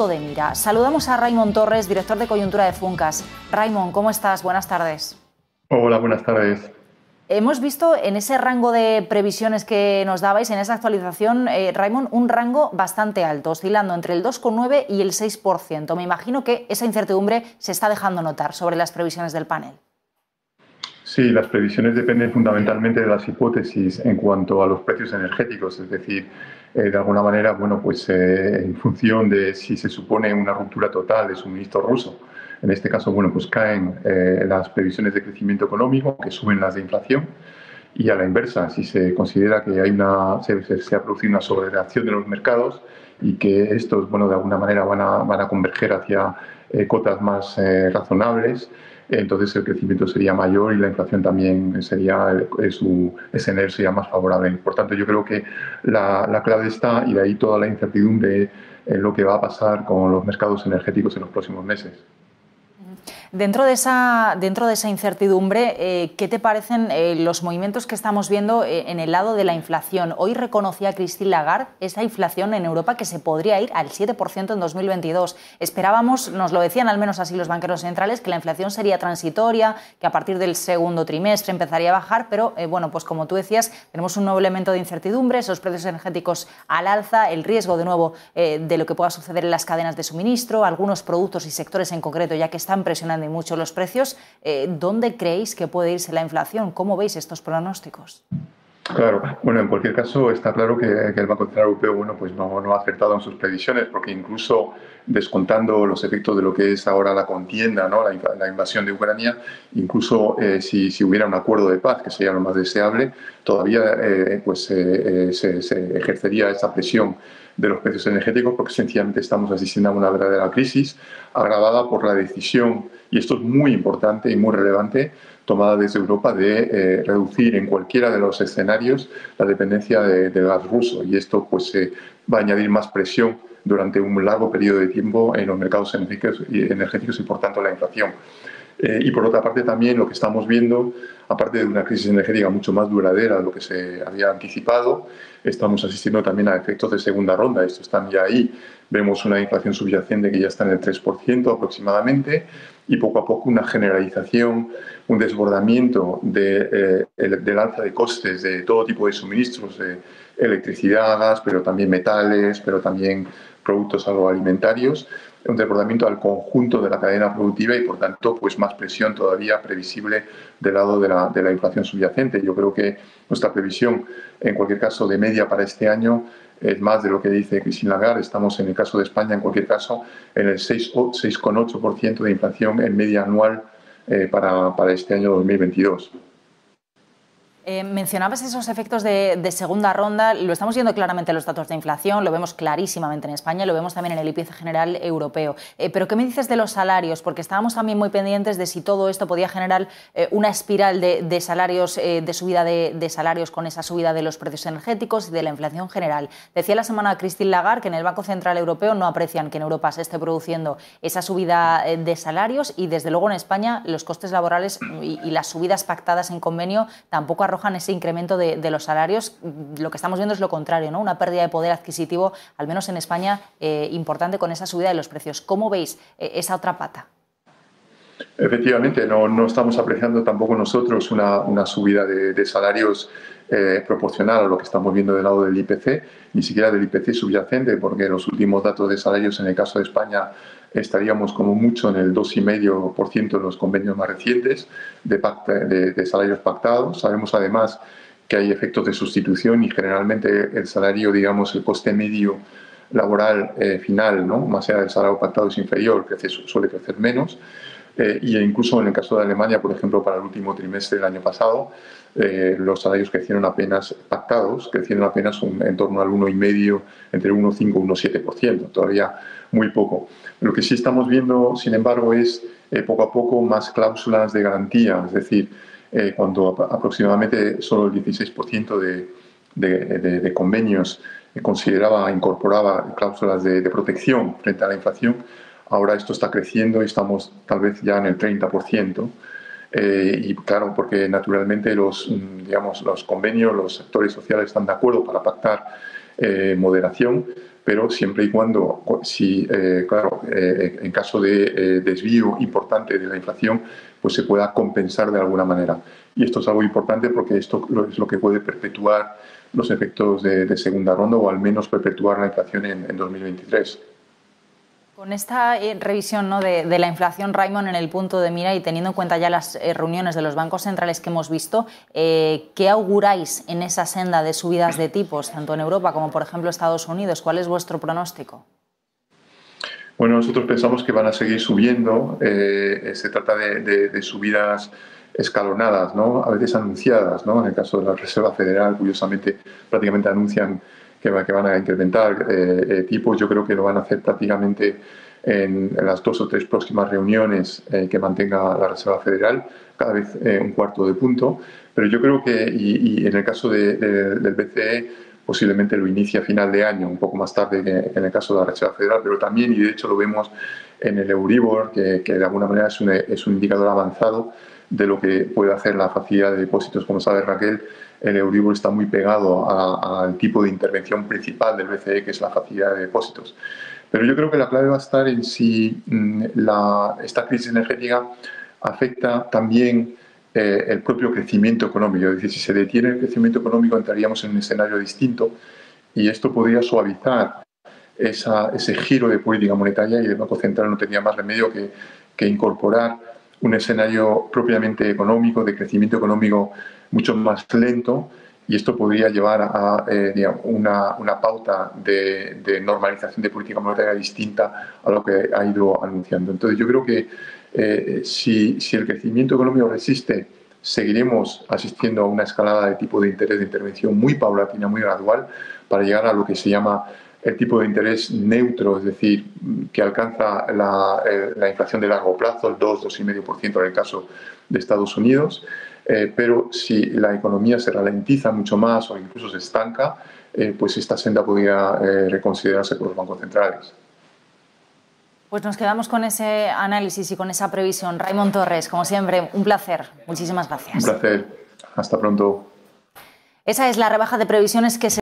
de mira. Saludamos a Raimon Torres, director de coyuntura de Funcas. Raimon, ¿cómo estás? Buenas tardes. Hola, buenas tardes. Hemos visto en ese rango de previsiones que nos dabais, en esa actualización, Raimon, un rango bastante alto, oscilando entre el 2,9 y el 6%. Me imagino que esa incertidumbre se está dejando notar sobre las previsiones del panel. Sí, las previsiones dependen fundamentalmente de las hipótesis en cuanto a los precios energéticos, es decir, de alguna manera, bueno, pues en función de si se supone una ruptura total de suministro ruso. En este caso, bueno, pues caen las previsiones de crecimiento económico, que suben las de inflación, y a la inversa, si se considera que hay se ha producido una sobrereacción de los mercados y que estos, bueno, de alguna manera van a converger hacia cotas más razonables, entonces el crecimiento sería mayor y la inflación también sería, su escenario sería más favorable. Por tanto, yo creo que la clave está, y de ahí toda la incertidumbre en lo que va a pasar con los mercados energéticos en los próximos meses. Dentro de esa incertidumbre, ¿qué te parecen los movimientos que estamos viendo en el lado de la inflación? Hoy reconocía Christine Lagarde esa inflación en Europa que se podría ir al 7% en 2022. Esperábamos, nos lo decían al menos así los banqueros centrales, que la inflación sería transitoria, que a partir del segundo trimestre empezaría a bajar, pero bueno, pues como tú decías, tenemos un nuevo elemento de incertidumbre, esos precios energéticos al alza, el riesgo de nuevo de lo que pueda suceder en las cadenas de suministro, algunos productos y sectores en concreto ya que están presionando y mucho los precios. ¿Dónde creéis que puede irse la inflación? ¿Cómo veis estos pronósticos? Claro, bueno, en cualquier caso está claro que el Banco Central Europeo, bueno, pues no ha acertado en sus previsiones, porque incluso descontando los efectos de lo que es ahora la contienda, ¿no? La invasión de Ucrania, incluso si hubiera un acuerdo de paz, que sería lo más deseable, todavía se ejercería esa presión de los precios energéticos, porque sencillamente estamos asistiendo a una verdadera crisis agravada por la decisión, y esto es muy importante y muy relevante, tomada desde Europa de reducir en cualquiera de los escenarios la dependencia del gas ruso, y esto pues va a añadir más presión durante un largo periodo de tiempo en los mercados energéticos y por tanto la inflación. Y por otra parte también lo que estamos viendo, aparte de una crisis energética mucho más duradera de lo que se había anticipado, estamos asistiendo también a efectos de segunda ronda. Estos están ya ahí. Vemos una inflación subyacente que ya está en el 3% aproximadamente, y poco a poco una generalización, un desbordamiento del alza de costes de todo tipo de suministros, de electricidad, gas, pero también metales, pero también productos agroalimentarios, un desbordamiento al conjunto de la cadena productiva y, por tanto, pues más presión todavía previsible del lado de la inflación subyacente. Yo creo que nuestra previsión, en cualquier caso, de media para este año es más de lo que dice Christine Lagarde. Estamos, en el caso de España, en cualquier caso, en el 6,8% de inflación en media anual para este año 2022. Mencionabas esos efectos de segunda ronda, lo estamos viendo claramente en los datos de inflación, lo vemos clarísimamente en España, lo vemos también en el IPC general europeo. Pero ¿qué me dices de los salarios? Porque estábamos también muy pendientes de si todo esto podía generar una espiral de salarios, de subida de salarios con esa subida de los precios energéticos y de la inflación general. Decía la semana Christine Lagarde que en el Banco Central Europeo no aprecian que en Europa se esté produciendo esa subida de salarios, y desde luego en España los costes laborales y las subidas pactadas en convenio tampoco arrojan ese incremento de los salarios. Lo que estamos viendo es lo contrario, ¿no? Una pérdida de poder adquisitivo, al menos en España, importante con esa subida de los precios. ¿Cómo veis esa otra pata? Efectivamente, no estamos apreciando tampoco nosotros una subida de salarios proporcional a lo que estamos viendo del lado del IPC, ni siquiera del IPC subyacente, porque los últimos datos de salarios en el caso de España estaríamos como mucho en el 2,5% en los convenios más recientes de salarios pactados. Sabemos además que hay efectos de sustitución y generalmente el salario, digamos, el coste medio laboral final, ¿no?, más allá del salario pactado, es inferior, suele crecer menos. Y incluso en el caso de Alemania, por ejemplo, para el último trimestre del año pasado, los salarios crecieron apenas pactados, crecieron apenas en torno al 1,5%, entre 1,5 y 1,7%, todavía muy poco. Lo que sí estamos viendo, sin embargo, es poco a poco más cláusulas de garantía, es decir, cuando aproximadamente solo el 16% de convenios incorporaba cláusulas de protección frente a la inflación. Ahora esto está creciendo y estamos tal vez ya en el 30%. Y claro, porque naturalmente los convenios, los sectores sociales están de acuerdo para pactar moderación, pero siempre y cuando, claro, en caso de desvío importante de la inflación, pues se pueda compensar de alguna manera. Y esto es algo importante porque esto es lo que puede perpetuar los efectos de segunda ronda o al menos perpetuar la inflación en 2023. Con esta revisión, ¿no?, de la inflación, Raimon, en el punto de mira y teniendo en cuenta ya las reuniones de los bancos centrales que hemos visto, ¿qué auguráis en esa senda de subidas de tipos, tanto en Europa como, por ejemplo, Estados Unidos? ¿Cuál es vuestro pronóstico? Bueno, nosotros pensamos que van a seguir subiendo. Se trata de subidas escalonadas, ¿no? A veces anunciadas, ¿no? En el caso de la Reserva Federal, curiosamente, prácticamente anuncian que van a incrementar tipos. Yo creo que lo van a hacer prácticamente en las 2 o 3 próximas reuniones que mantenga la Reserva Federal, cada vez un cuarto de punto. Pero yo creo que, y en el caso del BCE, posiblemente lo inicie a final de año, un poco más tarde que en el caso de la Reserva Federal, pero también, y de hecho lo vemos en el Euribor, que de alguna manera es un indicador avanzado de lo que puede hacer la facilidad de depósitos. Como sabe Raquel, el Euribor está muy pegado al tipo de intervención principal del BCE, que es la facilidad de depósitos. Pero yo creo que la clave va a estar en si esta crisis energética afecta también el propio crecimiento económico. Es decir, si se detiene el crecimiento económico, entraríamos en un escenario distinto y esto podría suavizar ese giro de política monetaria, y el Banco Central no tenía más remedio que incorporar un escenario propiamente económico, de crecimiento económico mucho más lento, y esto podría llevar a una pauta de normalización de política monetaria distinta a lo que ha ido anunciando. Entonces yo creo que si el crecimiento económico resiste, seguiremos asistiendo a una escalada de tipo de interés de intervención muy paulatina, muy gradual, para llegar a lo que se llama el tipo de interés neutro, es decir, que alcanza la inflación de largo plazo, el 2-2,5% en el caso de Estados Unidos. Pero si la economía se ralentiza mucho más o incluso se estanca, pues esta senda podría reconsiderarse por los bancos centrales. Pues nos quedamos con ese análisis y con esa previsión. Raimon Torres, como siempre, un placer. Muchísimas gracias. Un placer. Hasta pronto. Esa es la rebaja de previsiones que se